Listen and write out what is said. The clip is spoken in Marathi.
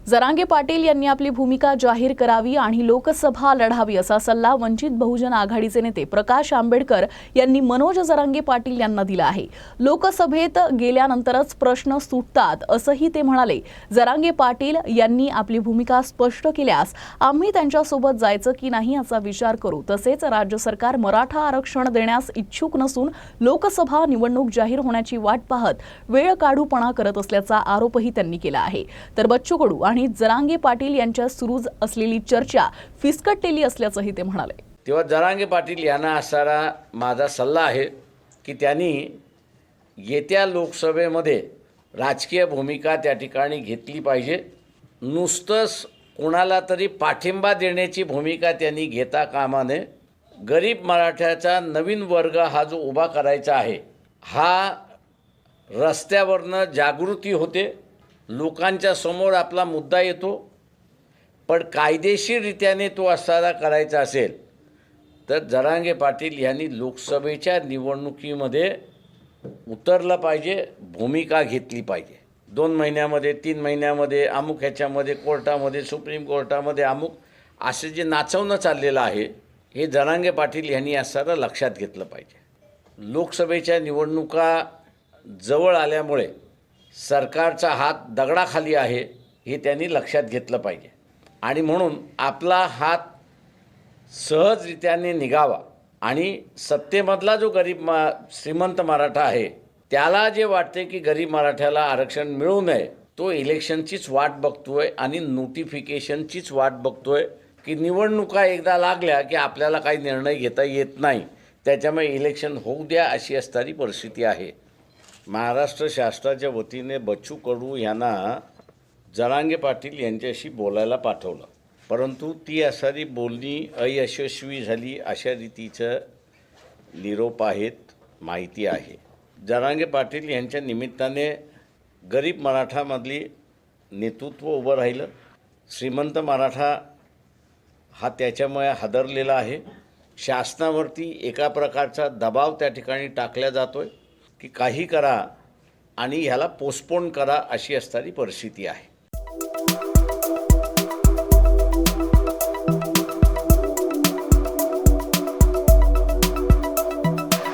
जरांगे पाटील यांनी आपली भूमिका जाहीर करावी आणि लोकसभा लढावी असा सल्ला वंचित बहुजन आघाडीचे नेते प्रकाश आंबेडकर यांनी मनोज जरांगे पाटील यांना दिला आहे। लोकसभेत गेल्यानंतरच प्रश्न सुटतात असंही ते म्हणाले। जरांगे पाटील यांनी आपली भूमिका स्पष्ट केल्यास आम्ही त्यांच्यासोबत जायचं की नाही याचा विचार करू। तसेच राज्य सरकार मराठा आरक्षण देण्यास इच्छुक नसून लोकसभा निवडणूक जाहीर होण्याची वाट पाहत वेळ काढूपणा करत असल्याचा आरोपही त्यांनी केला आहे। तर बच्चू कडू आणि जरांगे पाटील यांच्या सुरू असलेली चर्चा फिसकटलेली असल्याचंही ते म्हणाले। तेव्हा जरांगे पाटील यांना असणारा माझा सल्ला आहे की त्यांनी येत्या लोकसभेमध्ये राजकीय भूमिका त्या ठिकाणी घेतली पाहिजे। नुसतंच कोणाला तरी पाठिंबा देण्याची भूमिका त्यांनी घेता कामा नये। गरीब मराठ्याचा नवीन वर्ग हा जो उभा करायचा आहे, हा रस्त्यावरनं जागृती होते, लोकांच्या समोर आपला मुद्दा येतो, पण कायदेशीररित्याने तो असणारा करायचा असेल तर जरांगे पाटील यांनी लोकसभेच्या निवडणुकीमध्ये उतरलं पाहिजे, भूमिका घेतली पाहिजे। 2 महिन्यामध्ये 3 महिन्यामध्ये अमुक ह्याच्यामध्ये कोर्टामध्ये सुप्रीम कोर्टामध्ये अमुक असे जे नाचवणं चाललेलं आहे, हे जरांगे पाटील यांनी असणारं लक्षात घेतलं पाहिजे। लोकसभेच्या निवडणुका जवळ आल्यामुळे सरकारचा हात दगडाखाली आहे हे त्यांनी लक्षात घेतलं पाहिजे आणि म्हणून आपला हात सहजरित्याने निघावा आणि सत्तेमधला जो श्रीमंत मराठा आहे त्याला जे वाटते की गरीब मराठ्याला आरक्षण मिळू नये, तो इलेक्शनचीच वाट बघतोय आणि नोटिफिकेशनचीच वाट बघतोय की निवडणुका एकदा लागल्या की आपल्याला काही निर्णय घेता येत नाही, त्याच्यामुळे इलेक्शन होऊ द्या अशी असणारी परिस्थिती आहे। महाराष्ट्र शासनाच्या वतीने बच्चू कडू यांना जरांगे पाटील यांच्याशी बोलायला पाठवलं, परंतु ती असणारी बोलणी अयशस्वी झाली अशा रीतीचं निरोप आहेत, माहिती आहे। जरांगे पाटील यांच्या निमित्ताने गरीब मराठामधली नेतृत्व उभं राहिलं। श्रीमंत मराठा हा त्याच्यामुळे हादरलेला आहे। शासनावरती एका प्रकारचा दबाव त्या ठिकाणी टाकला जातोय की काही करा आणि ह्याला पोस्टपोन करा अशी असणारी परिस्थिती आहे।